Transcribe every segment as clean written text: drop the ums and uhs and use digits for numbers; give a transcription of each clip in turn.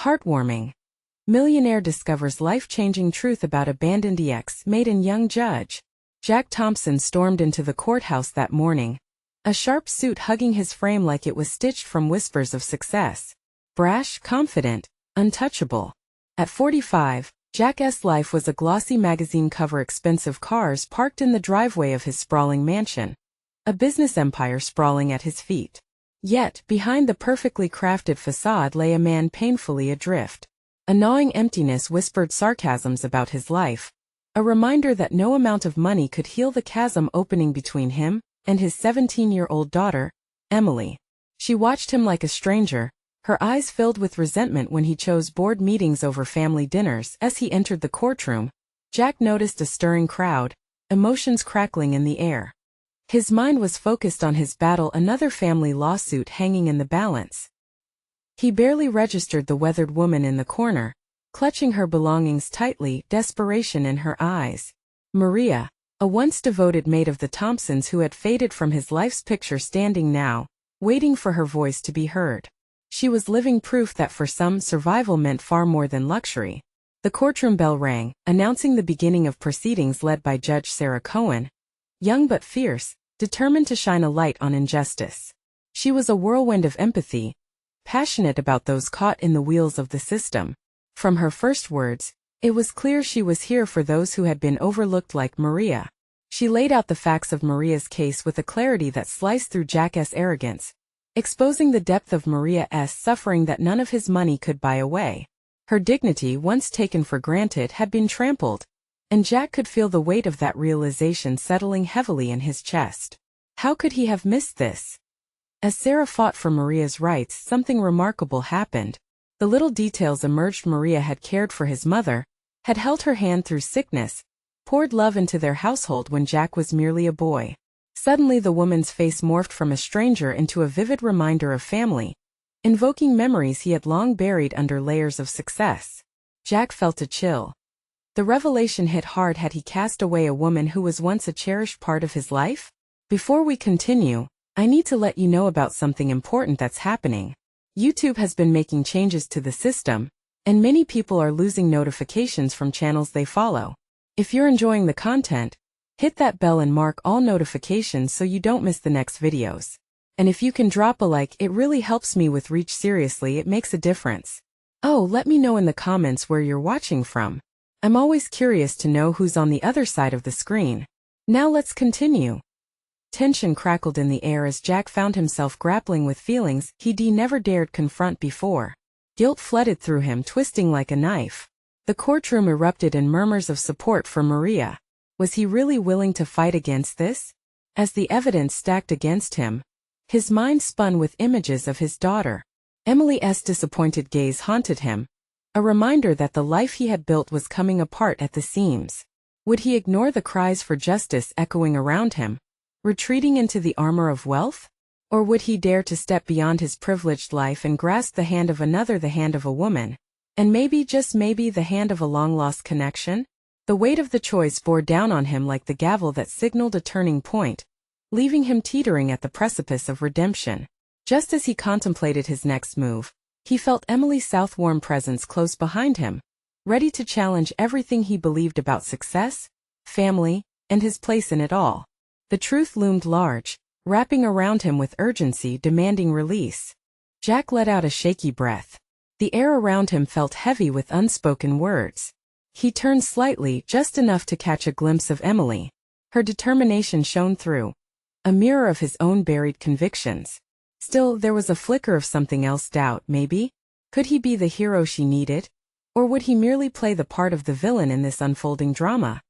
Heartwarming. Millionaire discovers life-changing truth about abandoned ex-maid and young judge. Jack Thompson stormed into the courthouse that morning, a sharp suit hugging his frame like it was stitched from whispers of success. Brash, confident, untouchable. At 45, Jack's life was a glossy magazine cover, expensive cars parked in the driveway of his sprawling mansion, a business empire sprawling at his feet. Yet, behind the perfectly crafted facade lay a man painfully adrift. A gnawing emptiness whispered sarcasms about his life, a reminder that no amount of money could heal the chasm opening between him and his 17-year-old daughter, Emily. She watched him like a stranger, her eyes filled with resentment when he chose board meetings over family dinners. As he entered the courtroom, Jack noticed a stirring crowd, emotions crackling in the air. His mind was focused on his battle, another family lawsuit hanging in the balance. He barely registered the weathered woman in the corner, clutching her belongings tightly, desperation in her eyes. Maria, a once devoted maid of the Thompsons who had faded from his life's picture, standing now, waiting for her voice to be heard. She was living proof that for some, survival meant far more than luxury. The courtroom bell rang, announcing the beginning of proceedings led by Judge Sarah Cohen, young but fierce, determined to shine a light on injustice. She was a whirlwind of empathy, passionate about those caught in the wheels of the system. From her first words, it was clear she was here for those who had been overlooked like Maria. She laid out the facts of Maria's case with a clarity that sliced through Jack's arrogance, exposing the depth of Maria's suffering that none of his money could buy away. Her dignity, once taken for granted, had been trampled, and Jack could feel the weight of that realization settling heavily in his chest. How could he have missed this? As Sarah fought for Maria's rights, something remarkable happened. The little details emerged. Maria had cared for his mother, had held her hand through sickness, poured love into their household when Jack was merely a boy. Suddenly the woman's face morphed from a stranger into a vivid reminder of family, invoking memories he had long buried under layers of success. Jack felt a chill. The revelation hit hard. Had he cast away a woman who was once a cherished part of his life? Before we continue, I need to let you know about something important that's happening. YouTube has been making changes to the system, and many people are losing notifications from channels they follow. If you're enjoying the content, hit that bell and mark all notifications so you don't miss the next videos. And if you can drop a like, it really helps me with reach. Seriously, it makes a difference. Oh, let me know in the comments where you're watching from. I'm always curious to know who's on the other side of the screen. Now let's continue. Tension crackled in the air as Jack found himself grappling with feelings he'd never dared confront before. Guilt flooded through him, twisting like a knife. The courtroom erupted in murmurs of support for Maria. Was he really willing to fight against this? As the evidence stacked against him, his mind spun with images of his daughter. Emily's disappointed gaze haunted him, a reminder that the life he had built was coming apart at the seams. Would he ignore the cries for justice echoing around him, retreating into the armor of wealth? Or would he dare to step beyond his privileged life and grasp the hand of another, the hand of a woman, and maybe, just maybe, the hand of a long-lost connection? The weight of the choice bore down on him like the gavel that signaled a turning point, leaving him teetering at the precipice of redemption. Just as he contemplated his next move, he felt Emily's warm presence close behind him, ready to challenge everything he believed about success, family, and his place in it all. The truth loomed large, wrapping around him with urgency, demanding release. Jack let out a shaky breath. The air around him felt heavy with unspoken words. He turned slightly, just enough to catch a glimpse of Emily. Her determination shone through, a mirror of his own buried convictions. Still, there was a flicker of something else. Doubt, maybe? Could he be the hero she needed? Or would he merely play the part of the villain in this unfolding drama?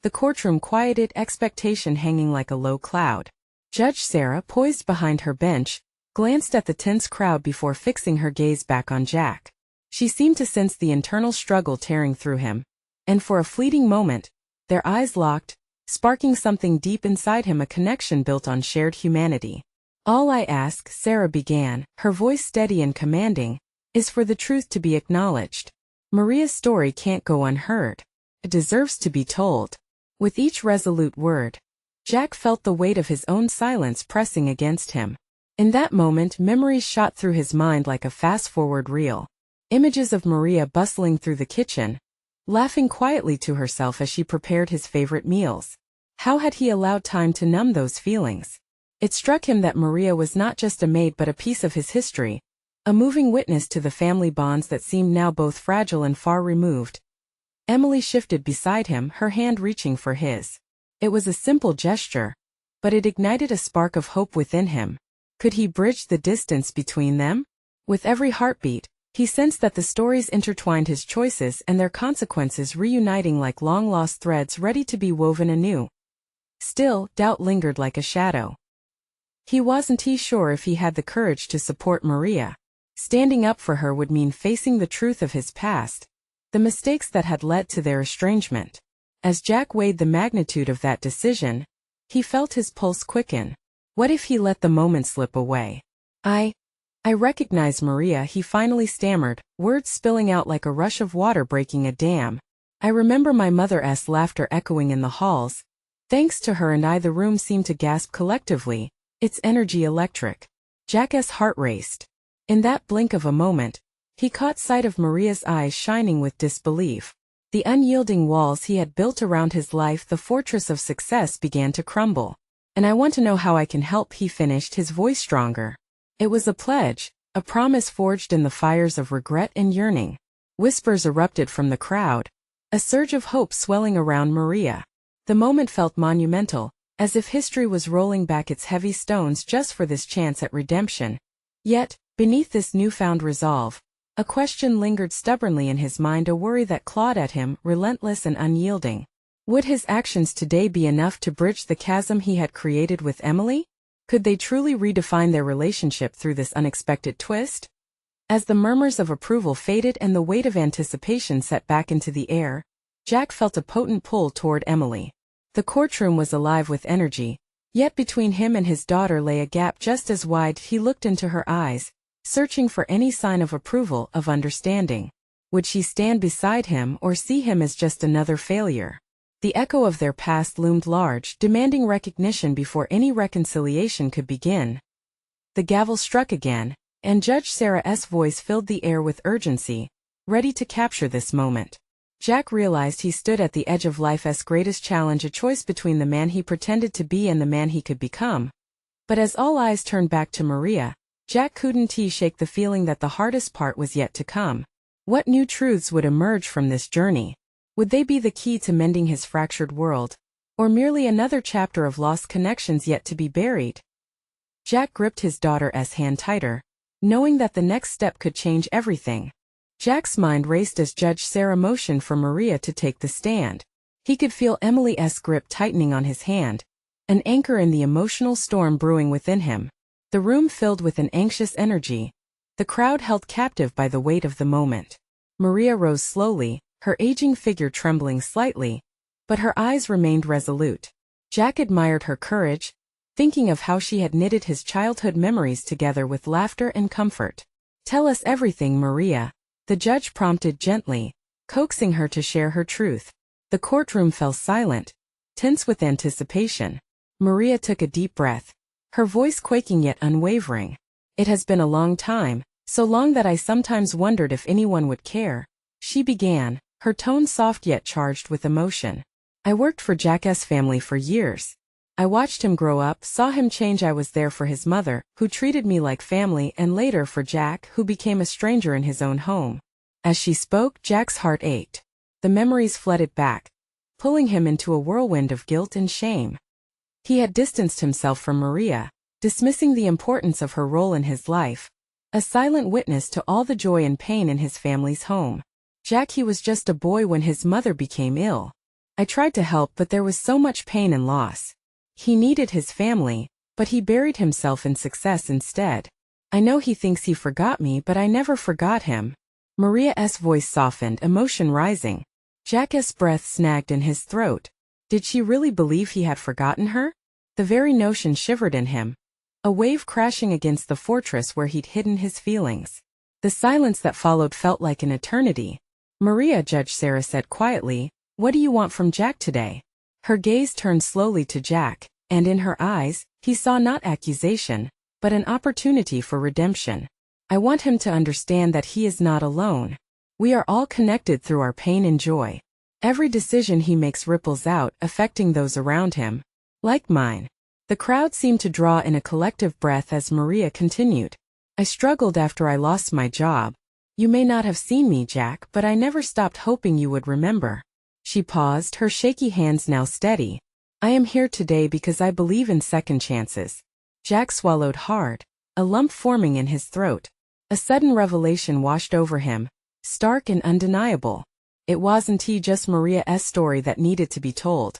The courtroom quieted, expectation hanging like a low cloud. Judge Sarah, poised behind her bench, glanced at the tense crowd before fixing her gaze back on Jack. She seemed to sense the internal struggle tearing through him, and for a fleeting moment, their eyes locked, sparking something deep inside him, a connection built on shared humanity. All I ask, Sarah began, her voice steady and commanding, is for the truth to be acknowledged. Maria's story can't go unheard. It deserves to be told. With each resolute word, Jack felt the weight of his own silence pressing against him. In that moment, memories shot through his mind like a fast-forward reel. Images of Maria bustling through the kitchen, laughing quietly to herself as she prepared his favorite meals. How had he allowed time to numb those feelings? It struck him that Maria was not just a maid but a piece of his history, a moving witness to the family bonds that seemed now both fragile and far removed. Emily shifted beside him, her hand reaching for his. It was a simple gesture, but it ignited a spark of hope within him. Could he bridge the distance between them? With every heartbeat, he sensed that the stories intertwined his choices and their consequences reuniting like long-lost threads ready to be woven anew. Still, doubt lingered like a shadow. He wasn't sure if he had the courage to support Maria. Standing up for her would mean facing the truth of his past, the mistakes that had led to their estrangement. As Jack weighed the magnitude of that decision, he felt his pulse quicken. What if he let the moment slip away? I recognize Maria, he finally stammered, words spilling out like a rush of water breaking a dam. I remember my mother's laughter echoing in the halls. Thanks to her and I, the room seemed to gasp collectively, its energy electric. Jack's heart raced. In that blink of a moment, he caught sight of Maria's eyes shining with disbelief. The unyielding walls he had built around his life, the fortress of success, began to crumble. And I want to know how I can help, he finished, his voice stronger. It was a pledge, a promise forged in the fires of regret and yearning. Whispers erupted from the crowd, a surge of hope swelling around Maria. The moment felt monumental, as if history was rolling back its heavy stones just for this chance at redemption. Yet, beneath this newfound resolve, a question lingered stubbornly in his mind, a worry that clawed at him, relentless and unyielding. Would his actions today be enough to bridge the chasm he had created with Emily? Could they truly redefine their relationship through this unexpected twist? As the murmurs of approval faded and the weight of anticipation set back into the air, Jack felt a potent pull toward Emily. The courtroom was alive with energy, yet between him and his daughter lay a gap just as wide. He looked into her eyes, searching for any sign of approval, of understanding. Would she stand beside him or see him as just another failure? The echo of their past loomed large, demanding recognition before any reconciliation could begin. The gavel struck again, and Judge Sarah's voice filled the air with urgency, ready to capture this moment. Jack realized he stood at the edge of life's greatest challenge, a choice between the man he pretended to be and the man he could become. But as all eyes turned back to Maria, Jack couldn't shake the feeling that the hardest part was yet to come. What new truths would emerge from this journey? Would they be the key to mending his fractured world, or merely another chapter of lost connections yet to be buried? Jack gripped his daughter's hand tighter, knowing that the next step could change everything. Jack's mind raced as Judge Sarah motioned for Maria to take the stand. He could feel Emily's grip tightening on his hand, an anchor in the emotional storm brewing within him. The room filled with an anxious energy, the crowd held captive by the weight of the moment. Maria rose slowly, her aging figure trembling slightly, but her eyes remained resolute. Jack admired her courage, thinking of how she had knitted his childhood memories together with laughter and comfort. Tell us everything, Maria, the judge prompted gently, coaxing her to share her truth. The courtroom fell silent, tense with anticipation. Maria took a deep breath, her voice quaking yet unwavering. It has been a long time, so long that I sometimes wondered if anyone would care. She began, her tone soft yet charged with emotion. I worked for Jack's family for years. I watched him grow up, saw him change. I was there for his mother, who treated me like family, and later for Jack, who became a stranger in his own home. As she spoke, Jack's heart ached. The memories flooded back, pulling him into a whirlwind of guilt and shame. He had distanced himself from Maria, dismissing the importance of her role in his life, a silent witness to all the joy and pain in his family's home. Jack, he was just a boy when his mother became ill. I tried to help, but there was so much pain and loss. He needed his family, but he buried himself in success instead. I know he thinks he forgot me, but I never forgot him. Maria's voice softened, emotion rising. Jack's breath snagged in his throat. Did she really believe he had forgotten her? The very notion shivered in him, a wave crashing against the fortress where he'd hidden his feelings. The silence that followed felt like an eternity. Maria, Judge Sarah said quietly, what do you want from Jack today? Her gaze turned slowly to Jack, and in her eyes, he saw not accusation, but an opportunity for redemption. I want him to understand that he is not alone. We are all connected through our pain and joy. Every decision he makes ripples out, affecting those around him. Like mine. The crowd seemed to draw in a collective breath as Maria continued. I struggled after I lost my job. You may not have seen me, Jack, but I never stopped hoping you would remember. She paused, her shaky hands now steady. I am here today because I believe in second chances. Jack swallowed hard, a lump forming in his throat. A sudden revelation washed over him, stark and undeniable. It wasn't just Maria's story that needed to be told.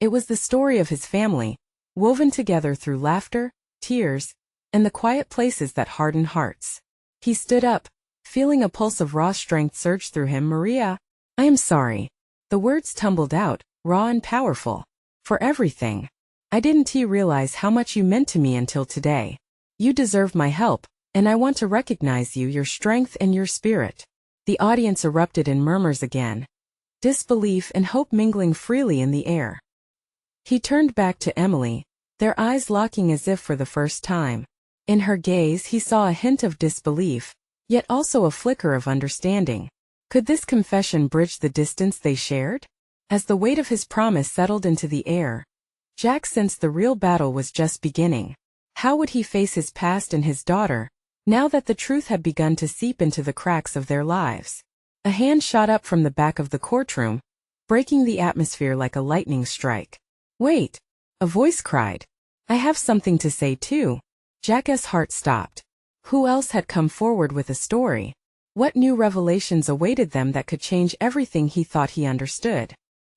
It was the story of his family, woven together through laughter, tears, and the quiet places that harden hearts. He stood up, feeling a pulse of raw strength surge through him. Maria, I am sorry. The words tumbled out, raw and powerful. For everything. I didn't realize how much you meant to me until today. You deserve my help, and I want to recognize you, your strength and your spirit. The audience erupted in murmurs again. Disbelief and hope mingling freely in the air. He turned back to Emily, their eyes locking as if for the first time. In her gaze he saw a hint of disbelief, yet also a flicker of understanding. Could this confession bridge the distance they shared? As the weight of his promise settled into the air, Jack sensed the real battle was just beginning. How would he face his past and his daughter, now that the truth had begun to seep into the cracks of their lives? A hand shot up from the back of the courtroom, breaking the atmosphere like a lightning strike. Wait! A voice cried. I have something to say too. Jack's heart stopped. Who else had come forward with a story? What new revelations awaited them that could change everything he thought he understood?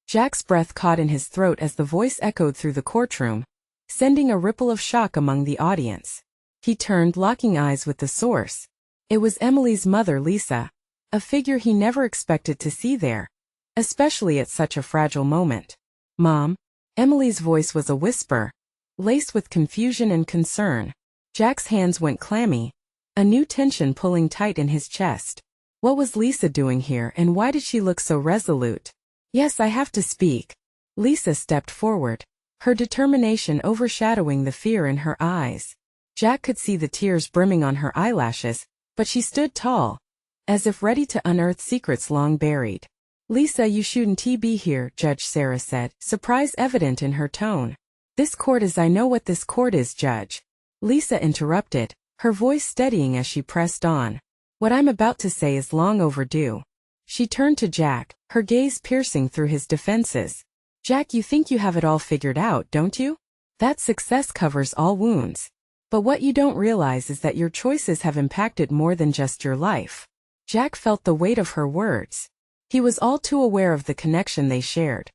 Jack's breath caught in his throat as the voice echoed through the courtroom, sending a ripple of shock among the audience. He turned, locking eyes with the source. It was Emily's mother, Lisa, a figure he never expected to see there, especially at such a fragile moment. Mom? Emily's voice was a whisper, laced with confusion and concern. Jack's hands went clammy, a new tension pulling tight in his chest. What was Lisa doing here, and why did she look so resolute? Yes, I have to speak. Lisa stepped forward, her determination overshadowing the fear in her eyes. Jack could see the tears brimming on her eyelashes, but she stood tall, as if ready to unearth secrets long buried. Lisa, you shouldn't be here, Judge Sarah said, surprise evident in her tone. This court is— I know what this court is, Judge. Lisa interrupted, her voice steadying as she pressed on. What I'm about to say is long overdue. She turned to Jack, her gaze piercing through his defenses. Jack, you think you have it all figured out, don't you? That success covers all wounds. But what you don't realize is that your choices have impacted more than just your life. Jack felt the weight of her words. He was all too aware of the connection they shared.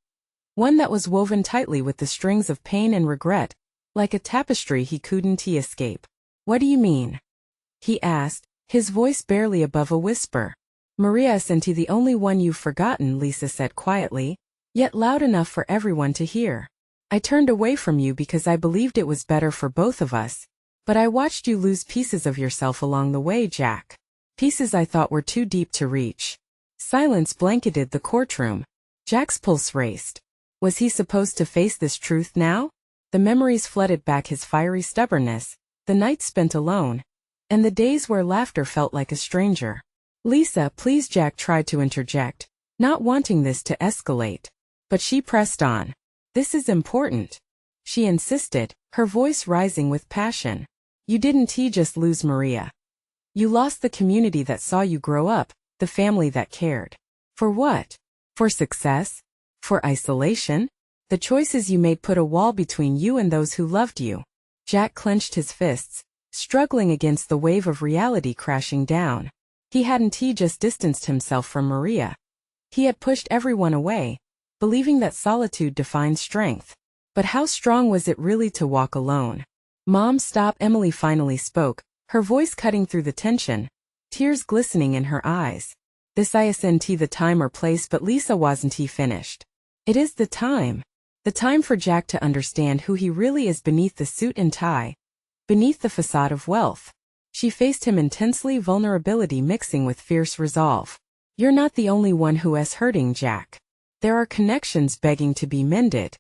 One that was woven tightly with the strings of pain and regret, like a tapestry he couldn't escape. What do you mean? He asked, his voice barely above a whisper. Maria isn't the only one you've forgotten, Lisa said quietly, yet loud enough for everyone to hear. I turned away from you because I believed it was better for both of us, but I watched you lose pieces of yourself along the way, Jack. Pieces I thought were too deep to reach. Silence blanketed the courtroom. Jack's pulse raced. Was he supposed to face this truth now? The memories flooded back his fiery stubbornness, the nights spent alone, and the days where laughter felt like a stranger. Lisa, please, Jack tried to interject, not wanting this to escalate. But she pressed on. This is important. She insisted, her voice rising with passion. You didn't just lose Maria. You lost the community that saw you grow up, the family that cared. For what? For success? For isolation? The choices you made put a wall between you and those who loved you. Jack clenched his fists, struggling against the wave of reality crashing down. He hadn't just distanced himself from Maria. He had pushed everyone away, believing that solitude defined strength. But how strong was it really to walk alone? Mom, stop, Emily finally spoke, her voice cutting through the tension, tears glistening in her eyes. This isn't the time or place, but Lisa wasn't finished. It is the time. The time for Jack to understand who he really is beneath the suit and tie, beneath the facade of wealth. She faced him intensely, vulnerability mixing with fierce resolve. You're not the only one who is hurting, Jack. There are connections begging to be mended.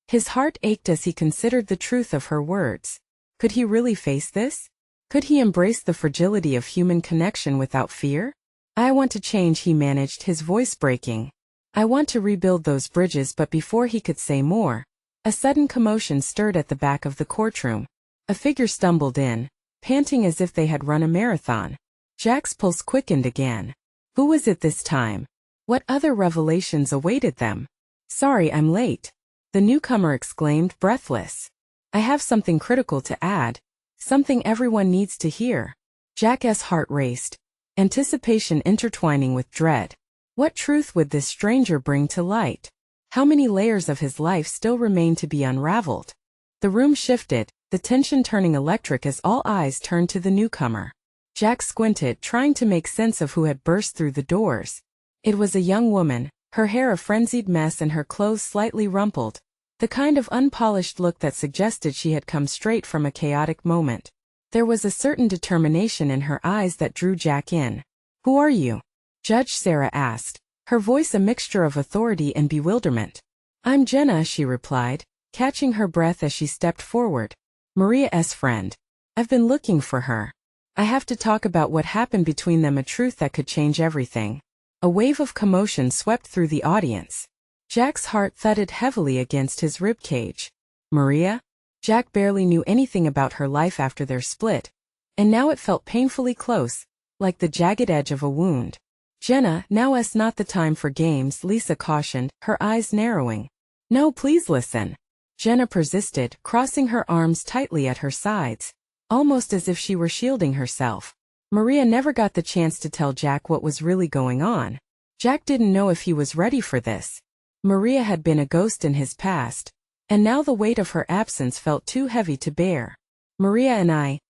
His heart ached as he considered the truth of her words. Could he really face this? Could he embrace the fragility of human connection without fear? I want to change, he managed, his voice breaking. I want to rebuild those bridges, but before he could say more, a sudden commotion stirred at the back of the courtroom. A figure stumbled in, panting as if they had run a marathon. Jack's pulse quickened again. Who was it this time? What other revelations awaited them? Sorry, I'm late, the newcomer exclaimed, breathless. I have something critical to add. Something everyone needs to hear. Jack's heart raced, anticipation intertwining with dread. What truth would this stranger bring to light? How many layers of his life still remained to be unraveled? The room shifted, the tension turning electric as all eyes turned to the newcomer. Jack squinted, trying to make sense of who had burst through the doors. It was a young woman, her hair a frenzied mess and her clothes slightly rumpled. The kind of unpolished look that suggested she had come straight from a chaotic moment. There was a certain determination in her eyes that drew Jack in. Who are you? Judge Sarah asked, her voice a mixture of authority and bewilderment. I'm Jenna, she replied, catching her breath as she stepped forward. Maria's friend. I've been looking for her. I have to talk about what happened between them, a truth that could change everything. A wave of commotion swept through the audience. Jack's heart thudded heavily against his ribcage. Maria? Jack barely knew anything about her life after their split, and now it felt painfully close, like the jagged edge of a wound. Jenna, now's not the time for games, Lisa cautioned, her eyes narrowing. No, please listen. Jenna persisted, crossing her arms tightly at her sides, almost as if she were shielding herself. Maria never got the chance to tell Jack what was really going on. Jack didn't know if he was ready for this. Maria had been a ghost in his past, and now the weight of her absence felt too heavy to bear. Maria and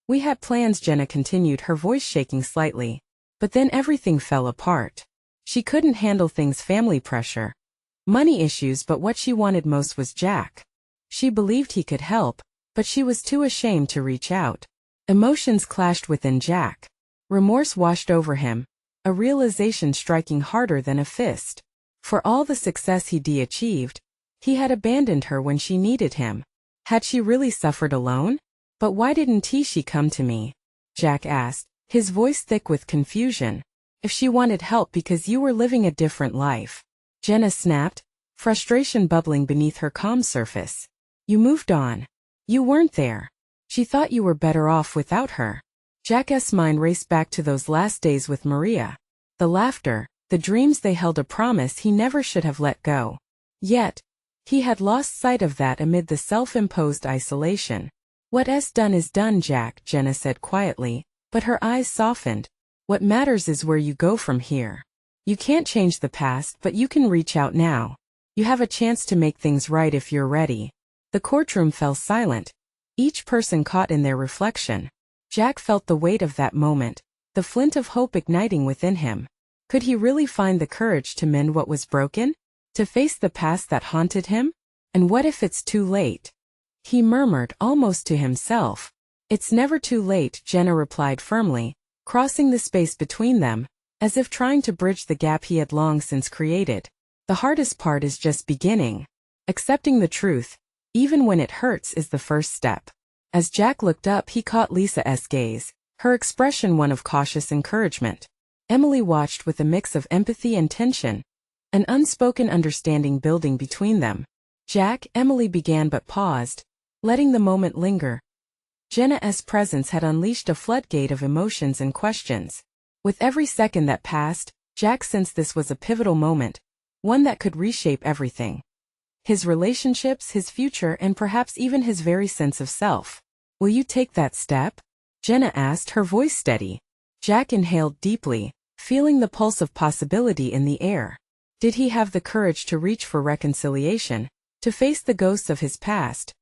we had plans, Jenna continued, her voice shaking slightly. But then everything fell apart. She couldn't handle things, family pressure, money issues, but what she wanted most was Jack. She believed he could help, but she was too ashamed to reach out. Emotions clashed within Jack. Remorse washed over him, a realization striking harder than a fist. For all the success he'd achieved, he had abandoned her when she needed him. Had she really suffered alone? But why didn't she come to me? Jack asked, his voice thick with confusion. If she wanted help because you were living a different life. Jenna snapped, frustration bubbling beneath her calm surface. You moved on. You weren't there. She thought you were better off without her. Jack's mind raced back to those last days with Maria. The laughter, the dreams they held, a promise he never should have let go. Yet, he had lost sight of that amid the self-imposed isolation. What's done is done, Jack, Jenna said quietly, but her eyes softened. What matters is where you go from here. You can't change the past, but you can reach out now. You have a chance to make things right if you're ready. The courtroom fell silent, each person caught in their reflection. Jack felt the weight of that moment, the flint of hope igniting within him. Could he really find the courage to mend what was broken? To face the past that haunted him? And what if it's too late? He murmured, almost to himself. It's never too late, Jenna replied firmly, crossing the space between them, as if trying to bridge the gap he had long since created. The hardest part is just beginning. Accepting the truth, even when it hurts, is the first step. As Jack looked up, he caught Lisa's gaze, her expression one of cautious encouragement. Emily watched with a mix of empathy and tension, an unspoken understanding building between them. Jack, Emily began but paused, letting the moment linger. Jenna's presence had unleashed a floodgate of emotions and questions. With every second that passed, Jack sensed this was a pivotal moment, one that could reshape everything. His relationships, his future, and perhaps even his very sense of self. Will you take that step? Jenna asked, her voice steady. Jack inhaled deeply, feeling the pulse of possibility in the air. Did he have the courage to reach for reconciliation, to face the ghosts of his past?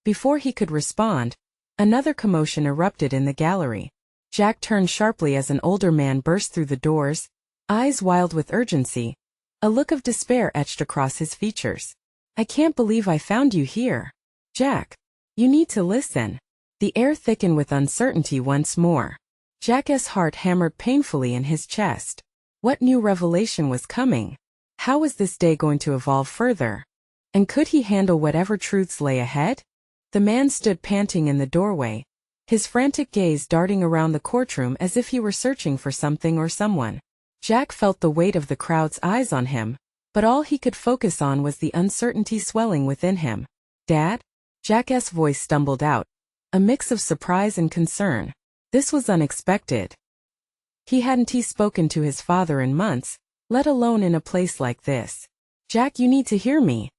Before he could respond, another commotion erupted in the gallery. Jack turned sharply as an older man burst through the doors, eyes wild with urgency. A look of despair etched across his features. I can't believe I found you here. Jack, you need to listen. The air thickened with uncertainty once more. Jack's heart hammered painfully in his chest. What new revelation was coming? How was this day going to evolve further? And could he handle whatever truths lay ahead? The man stood panting in the doorway, his frantic gaze darting around the courtroom as if he were searching for something or someone. Jack felt the weight of the crowd's eyes on him, but all he could focus on was the uncertainty swelling within him. "Dad?" Jack's voice stumbled out, a mix of surprise and concern. This was unexpected. He hadn't spoken to his father in months, let alone in a place like this. "Jack, you need to hear me,"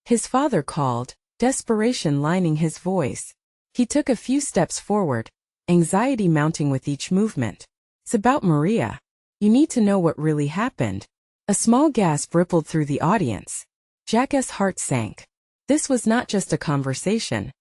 his father called, desperation lining his voice. He took a few steps forward, anxiety mounting with each movement. "It's about Maria. You need to know what really happened." A small gasp rippled through the audience. Jack's heart sank. This was not just a conversation.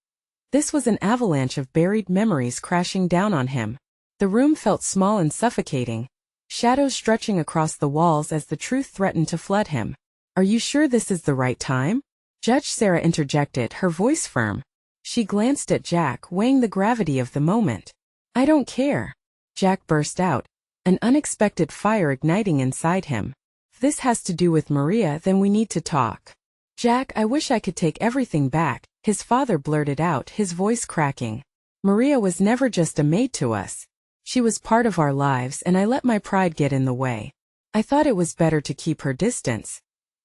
This was an avalanche of buried memories crashing down on him. The room felt small and suffocating, shadows stretching across the walls as the truth threatened to flood him. "Are you sure this is the right time?" Judge Sarah interjected, her voice firm. She glanced at Jack, weighing the gravity of the moment. "I don't care," Jack burst out, an unexpected fire igniting inside him. "If this has to do with Maria, then we need to talk." "Jack, I wish I could take everything back," his father blurted out, his voice cracking. "Maria was never just a maid to us. She was part of our lives, and I let my pride get in the way. I thought it was better to keep her distance.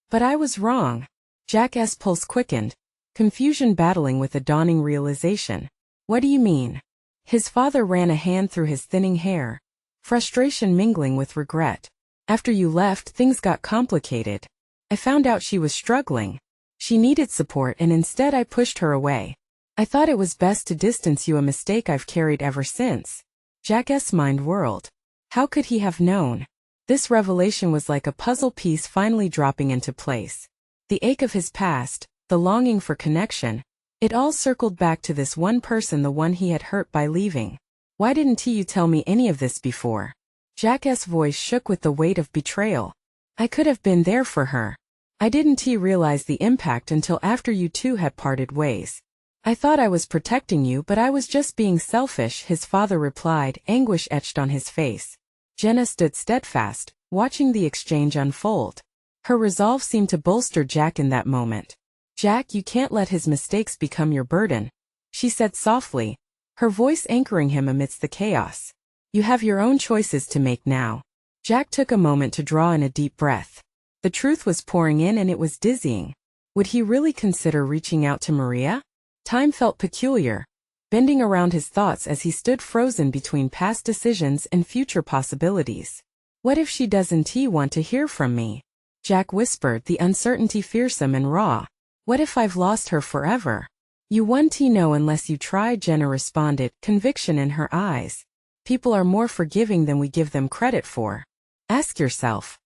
But I was wrong." Jack's pulse quickened, confusion battling with a dawning realization. "What do you mean?" His father ran a hand through his thinning hair, frustration mingling with regret. "After you left, things got complicated. I found out she was struggling. She needed support, and instead I pushed her away. I thought it was best to distance you, a mistake I've carried ever since." Jack's mind whirled. How could he have known? This revelation was like a puzzle piece finally dropping into place. The ache of his past, the longing for connection, it all circled back to this one person, the one he had hurt by leaving. "Why didn't you tell me any of this before?" Jack's voice shook with the weight of betrayal. "I could have been there for her. I didn't realize the impact until after you two had parted ways. I thought I was protecting you, but I was just being selfish," his father replied, anguish etched on his face. Jenna stood steadfast, watching the exchange unfold. Her resolve seemed to bolster Jack in that moment. "Jack, you can't let his mistakes become your burden," she said softly, her voice anchoring him amidst the chaos. "You have your own choices to make now." Jack took a moment to draw in a deep breath. The truth was pouring in, and it was dizzying. Would he really consider reaching out to Maria? Time felt peculiar, bending around his thoughts as he stood frozen between past decisions and future possibilities. "What if she doesn't want to hear from me?" Jack whispered, the uncertainty fearsome and raw. "What if I've lost her forever?" "You won't know unless you try," Jenna responded, conviction in her eyes. "People are more forgiving than we give them credit for. Ask yourself,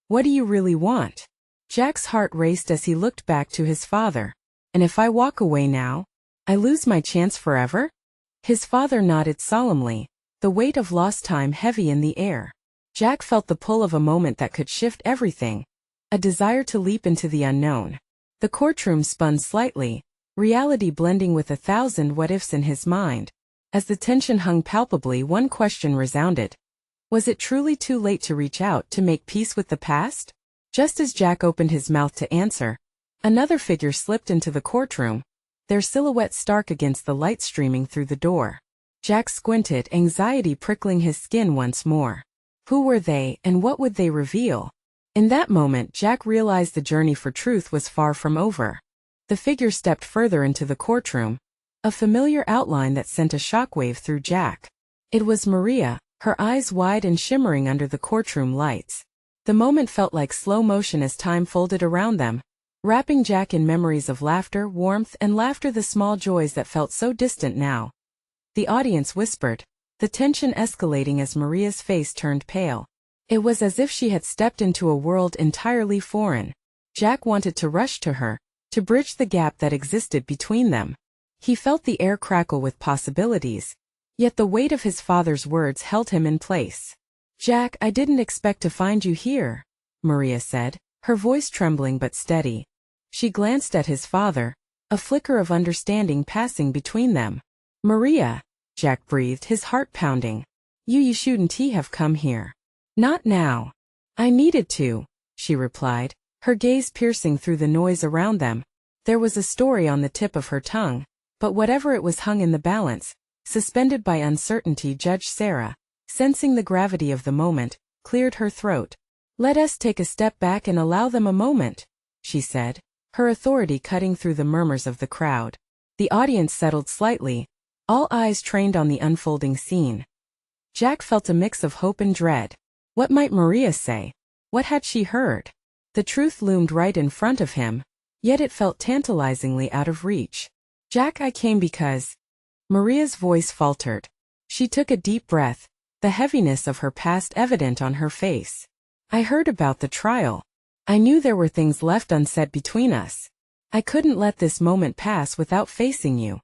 what do you really want?" Jack's heart raced as he looked back to his father. "And if I walk away now, I lose my chance forever?" His father nodded solemnly, the weight of lost time heavy in the air. Jack felt the pull of a moment that could shift everything, a desire to leap into the unknown. The courtroom spun slightly, reality blending with 1,000 what-ifs in his mind. As the tension hung palpably, one question resounded. Was it truly too late to reach out, to make peace with the past? Just as Jack opened his mouth to answer, another figure slipped into the courtroom, their silhouette stark against the light streaming through the door. Jack squinted, anxiety prickling his skin once more. Who were they, and what would they reveal? In that moment, Jack realized the journey for truth was far from over. The figure stepped further into the courtroom, a familiar outline that sent a shockwave through Jack. It was Maria, her eyes wide and shimmering under the courtroom lights. The moment felt like slow motion as time folded around them, wrapping Jack in memories of laughter, warmth, and laughter, the small joys that felt so distant now. The audience whispered, the tension escalating as Maria's face turned pale. It was as if she had stepped into a world entirely foreign. Jack wanted to rush to her, to bridge the gap that existed between them. He felt the air crackle with possibilities, yet the weight of his father's words held him in place. "Jack, I didn't expect to find you here," Maria said, her voice trembling but steady. She glanced at his father, a flicker of understanding passing between them. "Maria," Jack breathed, his heart pounding. You shouldn't have come here." "Not now." "I needed to," she replied, her gaze piercing through the noise around them. There was a story on the tip of her tongue, but whatever it was hung in the balance, suspended by uncertainty. Judge Sarah, sensing the gravity of the moment, cleared her throat. "Let us take a step back and allow them a moment," she said, her authority cutting through the murmurs of the crowd. The audience settled slightly, all eyes trained on the unfolding scene. Jack felt a mix of hope and dread. What might Maria say? What had she heard? The truth loomed right in front of him, yet it felt tantalizingly out of reach. "Jack, I came because—" Maria's voice faltered. She took a deep breath, the heaviness of her past evident on her face. "I heard about the trial. I knew there were things left unsaid between us. I couldn't let this moment pass without facing you."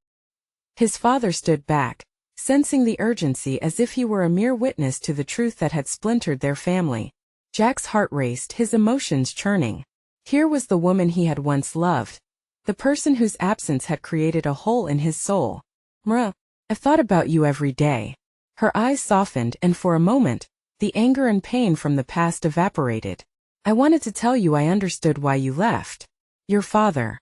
His father stood back, sensing the urgency as if he were a mere witness to the truth that had splintered their family. Jack's heart raced, his emotions churning. Here was the woman he had once loved, the person whose absence had created a hole in his soul. "Mra, I've thought about you every day." Her eyes softened, and for a moment, the anger and pain from the past evaporated. "I wanted to tell you I understood why you left. Your father.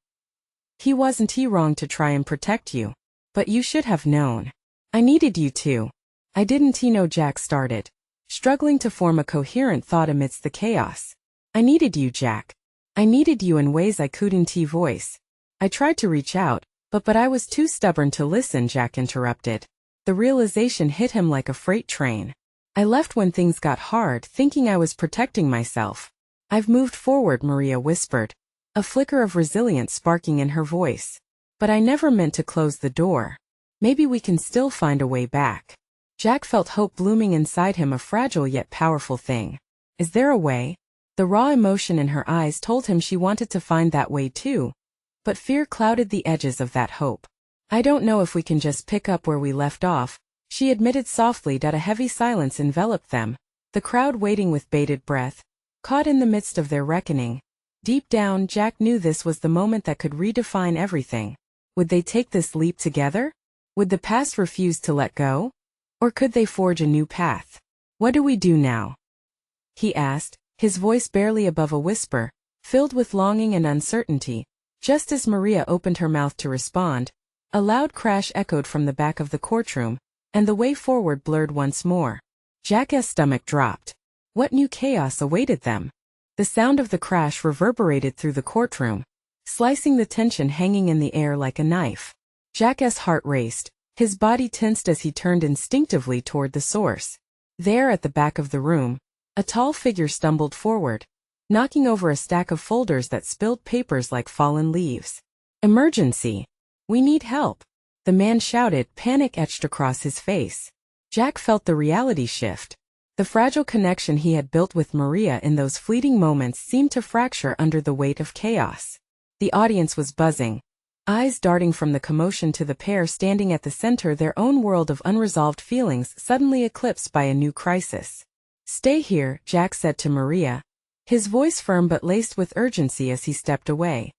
Wasn't he wrong to try and protect you? But you should have known. I needed you too." "I didn't know," Jack started, struggling to form a coherent thought amidst the chaos. "I needed you, Jack. I needed you in ways I couldn't voice. I tried to reach out, but I was too stubborn to listen," Jack interrupted. The realization hit him like a freight train. "I left when things got hard, thinking I was protecting myself. I've moved forward," Maria whispered, a flicker of resilience sparking in her voice. "But I never meant to close the door. Maybe we can still find a way back." Jack felt hope blooming inside him, a fragile yet powerful thing. Is there a way? The raw emotion in her eyes told him she wanted to find that way too, but fear clouded the edges of that hope. "I don't know if we can just pick up where we left off," she admitted softly. A heavy silence enveloped them, the crowd waiting with bated breath, caught in the midst of their reckoning. Deep down, Jack knew this was the moment that could redefine everything. Would they take this leap together? Would the past refuse to let go? Or could they forge a new path? "What do we do now?" he asked, his voice barely above a whisper, filled with longing and uncertainty. Just as Maria opened her mouth to respond, a loud crash echoed from the back of the courtroom, and the way forward blurred once more. Jack's stomach dropped. What new chaos awaited them? The sound of the crash reverberated through the courtroom, slicing the tension hanging in the air like a knife. Jack's heart raced, his body tensed as he turned instinctively toward the source. There at the back of the room, a tall figure stumbled forward, knocking over a stack of folders that spilled papers like fallen leaves. "Emergency! We need help!" the man shouted, panic etched across his face. Jack felt the reality shift. The fragile connection he had built with Maria in those fleeting moments seemed to fracture under the weight of chaos. The audience was buzzing, eyes darting from the commotion to the pair standing at the center, their own world of unresolved feelings suddenly eclipsed by a new crisis. "Stay here," Jack said to Maria, his voice firm but laced with urgency as he stepped away.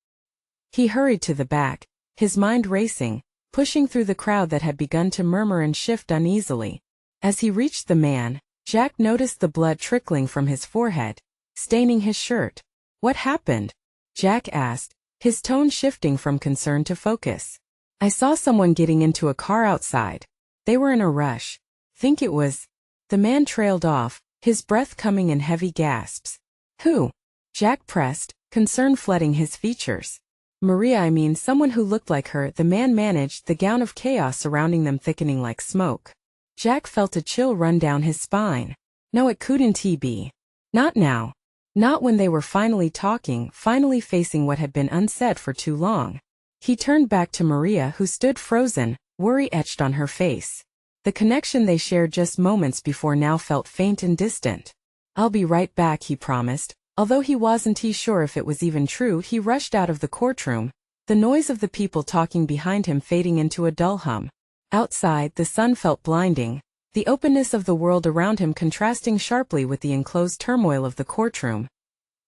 He hurried to the back, his mind racing, pushing through the crowd that had begun to murmur and shift uneasily. As he reached the man, Jack noticed the blood trickling from his forehead, staining his shirt. "What happened?" Jack asked, his tone shifting from concern to focus. "I saw someone getting into a car outside. They were in a rush. Think it was—" The man trailed off, his breath coming in heavy gasps. "Who?" Jack pressed, concern flooding his features. "Maria, I mean someone who looked like her," the man managed, the gown of chaos surrounding them thickening like smoke. Jack felt a chill run down his spine. No, it couldn't be. Not now. Not when they were finally talking, finally facing what had been unsaid for too long. He turned back to Maria, who stood frozen, worry etched on her face. The connection they shared just moments before now felt faint and distant. "I'll be right back," he promised. Although he wasn't sure if it was even true, he rushed out of the courtroom, the noise of the people talking behind him fading into a dull hum. Outside, the sun felt blinding, the openness of the world around him contrasting sharply with the enclosed turmoil of the courtroom.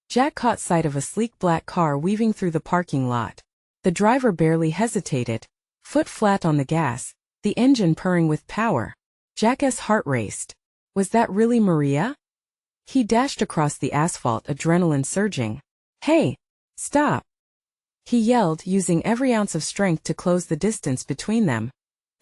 Jack caught sight of a sleek black car weaving through the parking lot. The driver barely hesitated, foot flat on the gas, the engine purring with power. Jack's heart raced. Was that really Maria? He dashed across the asphalt, adrenaline surging. "Hey! Stop!" he yelled, using every ounce of strength to close the distance between them.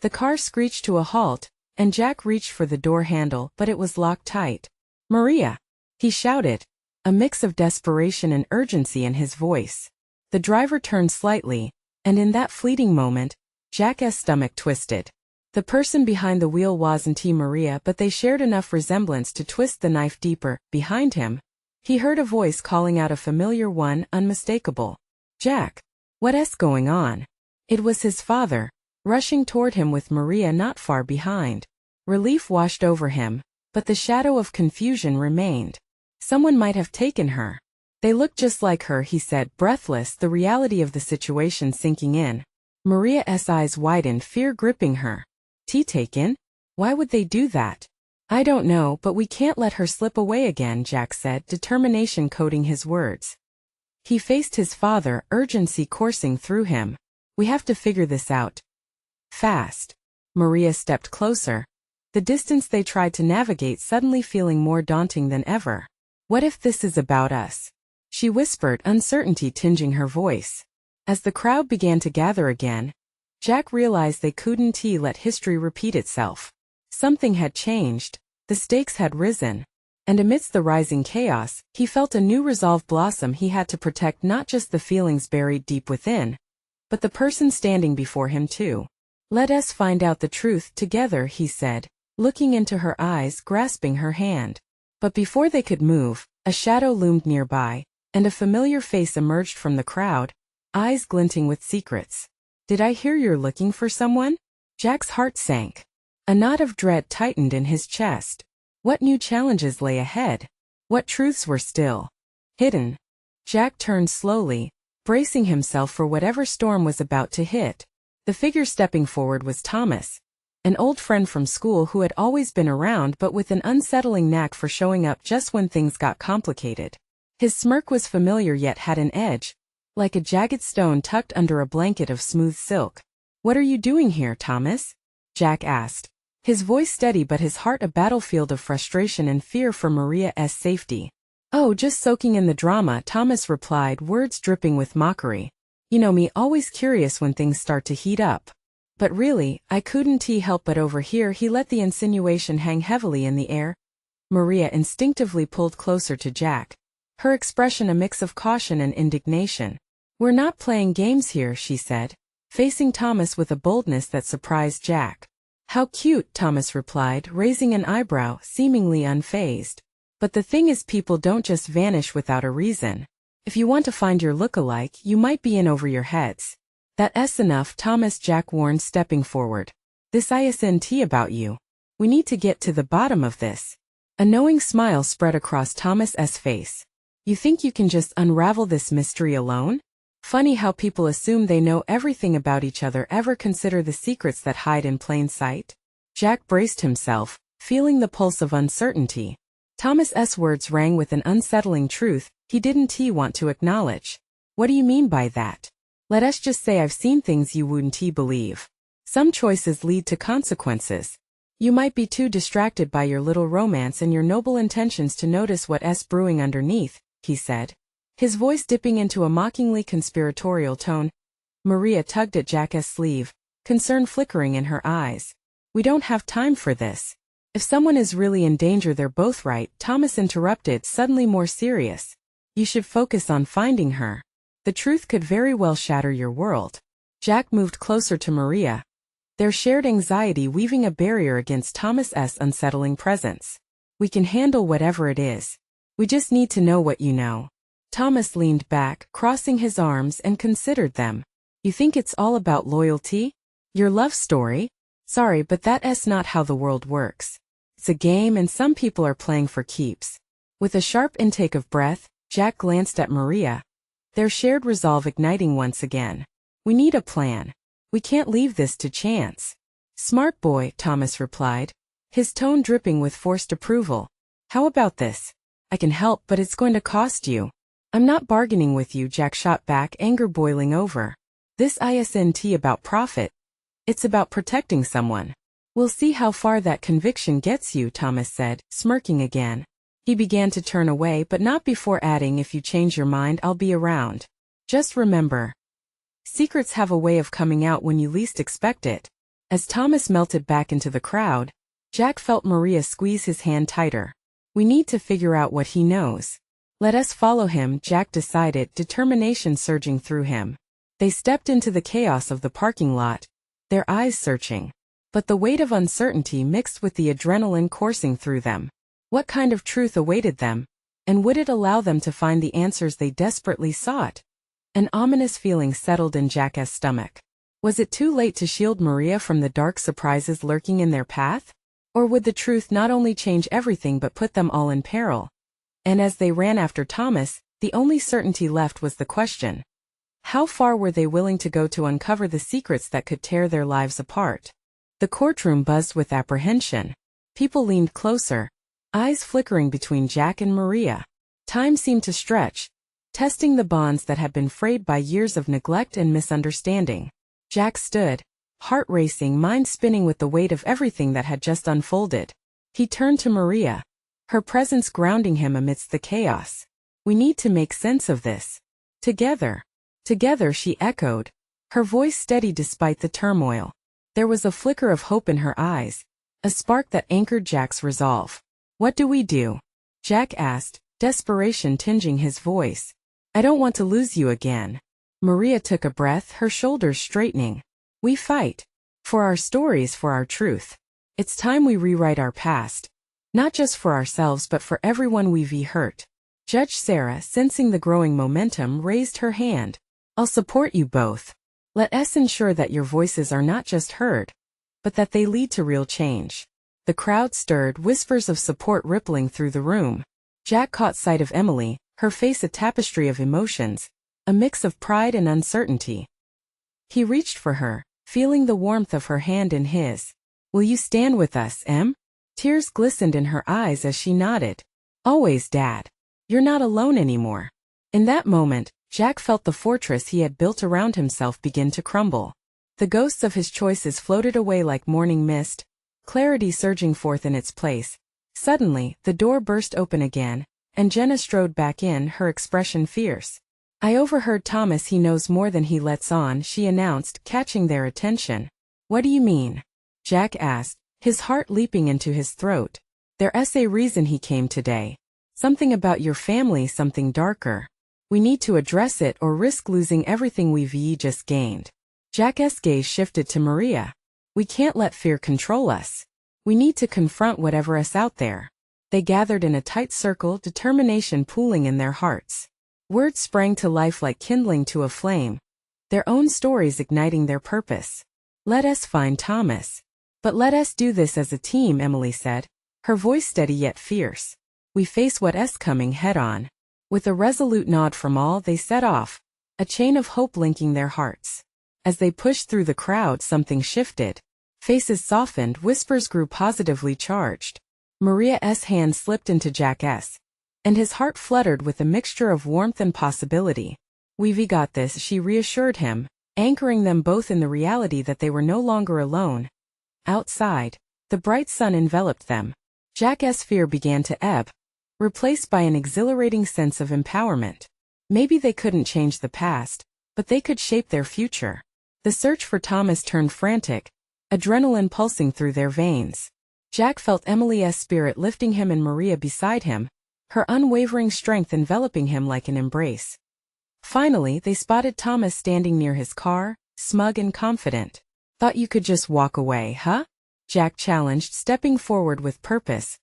The car screeched to a halt, and Jack reached for the door handle, but it was locked tight. "Maria!" he shouted, a mix of desperation and urgency in his voice. The driver turned slightly, and in that fleeting moment, Jack's stomach twisted. The person behind the wheel wasn't Maria, but they shared enough resemblance to twist the knife deeper. Behind him, he heard a voice calling out a familiar one, unmistakable. "Jack, what's going on?" It was his father, rushing toward him with Maria not far behind. Relief washed over him, but the shadow of confusion remained. Someone might have taken her. "They look just like her," he said, breathless, the reality of the situation sinking in. Maria's eyes widened, fear gripping her. "Taken? Why would they do that?" "I don't know, but we can't let her slip away again," Jack said, determination coating his words. He faced his father, urgency coursing through him. "We have to figure this out. Fast." Maria stepped closer, the distance they tried to navigate suddenly feeling more daunting than ever. "What if this is about us?" she whispered, uncertainty tinging her voice. As the crowd began to gather again, Jack realized they couldn't let history repeat itself. Something had changed, the stakes had risen, and amidst the rising chaos, he felt a new resolve blossom. He had to protect not just the feelings buried deep within, but the person standing before him too. "Let us find out the truth together," he said, looking into her eyes, grasping her hand. But before they could move, a shadow loomed nearby, and a familiar face emerged from the crowd, eyes glinting with secrets. "Did I hear you're looking for someone?" Jack's heart sank. A knot of dread tightened in his chest. What new challenges lay ahead? What truths were still hidden? Jack turned slowly, bracing himself for whatever storm was about to hit. The figure stepping forward was Thomas, an old friend from school who had always been around but with an unsettling knack for showing up just when things got complicated. His smirk was familiar yet had an edge, like a jagged stone tucked under a blanket of smooth silk. "What are you doing here, Thomas?" Jack asked, his voice steady but his heart a battlefield of frustration and fear for Maria's safety. "Oh, just soaking in the drama," Thomas replied, words dripping with mockery. "You know me, always curious when things start to heat up. But really, I couldn't help but overhear." He let the insinuation hang heavily in the air. Maria instinctively pulled closer to Jack, her expression a mix of caution and indignation. "We're not playing games here," she said, facing Thomas with a boldness that surprised Jack. "How cute," Thomas replied, raising an eyebrow, seemingly unfazed. "But the thing is, people don't just vanish without a reason. If you want to find your look-alike, you might be in over your heads." "That's enough," Thomas, Jack warned, stepping forward. "This isn't about you. We need to get to the bottom of this." A knowing smile spread across Thomas's face. "You think you can just unravel this mystery alone? Funny how people assume they know everything about each other. Ever consider the secrets that hide in plain sight?" Jack braced himself, feeling the pulse of uncertainty. Thomas's words rang with an unsettling truth he didn't want to acknowledge. "What do you mean by that?" "Let us just say I've seen things you wouldn't believe. Some choices lead to consequences. You might be too distracted by your little romance and your noble intentions to notice what's brewing underneath," he said, his voice dipping into a mockingly conspiratorial tone. Maria tugged at Jack's sleeve, concern flickering in her eyes. "We don't have time for this. If someone is really in danger, they're both right," Thomas interrupted, suddenly more serious. "You should focus on finding her. The truth could very well shatter your world." Jack moved closer to Maria, their shared anxiety weaving a barrier against Thomas's unsettling presence. "We can handle whatever it is. We just need to know what you know." Thomas leaned back, crossing his arms, and considered them. "You think it's all about loyalty? Your love story? Sorry, but that's not how the world works. It's a game and some people are playing for keeps." With a sharp intake of breath, Jack glanced at Maria, their shared resolve igniting once again. "We need a plan. We can't leave this to chance." "Smart boy," Thomas replied, his tone dripping with forced approval. "How about this? I can help, but it's going to cost you." "I'm not bargaining with you," Jack shot back, anger boiling over. "This isn't about profit. It's about protecting someone." "We'll see how far that conviction gets you," Thomas said, smirking again. He began to turn away, but not before adding, "If you change your mind, I'll be around. Just remember, secrets have a way of coming out when you least expect it." As Thomas melted back into the crowd, Jack felt Maria squeeze his hand tighter. We need to figure out what he knows. Let us follow him, Jack decided, determination surging through him. They stepped into the chaos of the parking lot, their eyes searching. But the weight of uncertainty mixed with the adrenaline coursing through them. What kind of truth awaited them? And would it allow them to find the answers they desperately sought? An ominous feeling settled in Jack's stomach. Was it too late to shield Maria from the dark surprises lurking in their path? Or would the truth not only change everything but put them all in peril? And as they ran after Thomas, the only certainty left was the question. How far were they willing to go to uncover the secrets that could tear their lives apart? The courtroom buzzed with apprehension. People leaned closer, eyes flickering between Jack and Maria. Time seemed to stretch, testing the bonds that had been frayed by years of neglect and misunderstanding. Jack stood, heart racing, mind spinning with the weight of everything that had just unfolded. He turned to Maria, her presence grounding him amidst the chaos. We need to make sense of this. Together. Together, she echoed, her voice steady despite the turmoil. There was a flicker of hope in her eyes, a spark that anchored Jack's resolve. What do we do? Jack asked, desperation tinging his voice. I don't want to lose you again. Maria took a breath, her shoulders straightening. We fight. For our stories, for our truth. It's time we rewrite our past. Not just for ourselves but for everyone we've hurt. Judge Sarah, sensing the growing momentum, raised her hand. I'll support you both. Let us ensure that your voices are not just heard, but that they lead to real change. The crowd stirred, whispers of support rippling through the room. Jack caught sight of Emily, her face a tapestry of emotions, a mix of pride and uncertainty. He reached for her, feeling the warmth of her hand in his. Will you stand with us, Em? Tears glistened in her eyes as she nodded. Always, Dad. You're not alone anymore. In that moment, Jack felt the fortress he had built around himself begin to crumble. The ghosts of his choices floated away like morning mist, clarity surging forth in its place. Suddenly, the door burst open again, and Jenna strode back in, her expression fierce. I overheard Thomas. He knows more than he lets on, she announced, catching their attention. What do you mean? Jack asked, his heart leaping into his throat. There's a reason he came today. Something about your family, something darker. We need to address it or risk losing everything we've just gained. Jack's gaze shifted to Maria. We can't let fear control us. We need to confront whatever's out there. They gathered in a tight circle, determination pooling in their hearts. Words sprang to life like kindling to a flame, their own stories igniting their purpose. Let us find Thomas. But let us do this as a team, Emily said, her voice steady yet fierce. We face what's coming head on. With a resolute nod from all, they set off, a chain of hope linking their hearts. As they pushed through the crowd, something shifted. Faces softened, whispers grew positively charged. Maria's hand slipped into Jack's, and his heart fluttered with a mixture of warmth and possibility. We've got this, she reassured him, anchoring them both in the reality that they were no longer alone. Outside, the bright sun enveloped them. Jack's fear began to ebb, replaced by an exhilarating sense of empowerment. Maybe they couldn't change the past, but they could shape their future. The search for Thomas turned frantic, adrenaline pulsing through their veins. Jack felt Emily's spirit lifting him and Maria beside him, her unwavering strength enveloping him like an embrace. Finally, they spotted Thomas standing near his car, smug and confident. Thought you could just walk away, huh? Jack challenged, stepping forward with purpose.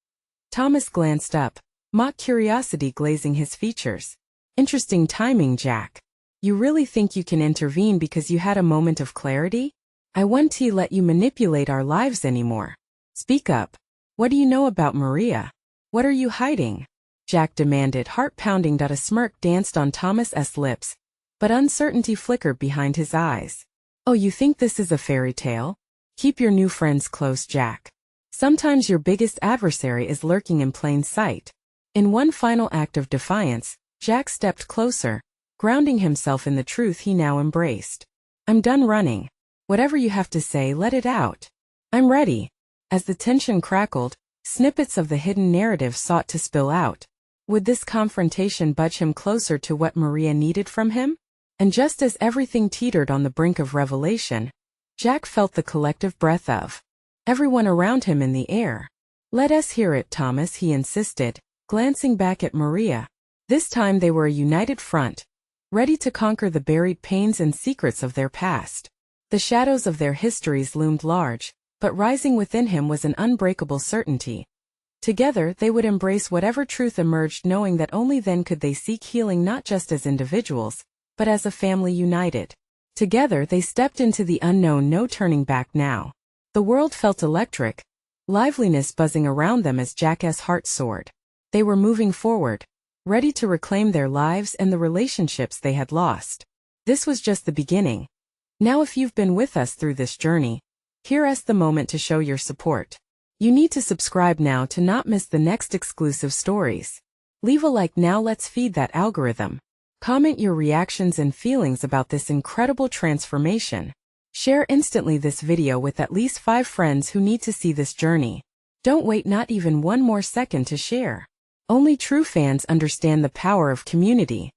Thomas glanced up, mock curiosity glazing his features. Interesting timing, Jack. You really think you can intervene because you had a moment of clarity? I won't let you manipulate our lives anymore. Speak up. What do you know about Maria? What are you hiding? Jack demanded, heart pounding. A smirk danced on Thomas's lips, but uncertainty flickered behind his eyes. Oh, you think this is a fairy tale? Keep your new friends close, Jack. Sometimes your biggest adversary is lurking in plain sight. In one final act of defiance, Jack stepped closer, grounding himself in the truth he now embraced. I'm done running. Whatever you have to say, let it out. I'm ready. As the tension crackled, snippets of the hidden narrative sought to spill out. Would this confrontation budge him closer to what Maria needed from him? And just as everything teetered on the brink of revelation, Jack felt the collective breath of everyone around him in the air. "Let us hear it, Thomas," he insisted, glancing back at Maria. This time they were a united front, ready to conquer the buried pains and secrets of their past. The shadows of their histories loomed large, but rising within him was an unbreakable certainty. Together they would embrace whatever truth emerged, knowing that only then could they seek healing, not just as individuals, but as a family united. Together they stepped into the unknown, no turning back now. The world felt electric, liveliness buzzing around them as Jack's heart soared. They were moving forward, ready to reclaim their lives and the relationships they had lost. This was just the beginning. Now, if you've been with us through this journey, here's the moment to show your support. You need to subscribe now to not miss the next exclusive stories. Leave a like now, let's feed that algorithm. Comment your reactions and feelings about this incredible transformation. Share instantly this video with at least 5 friends who need to see this journey. Don't wait not even one more second to share. Only true fans understand the power of community.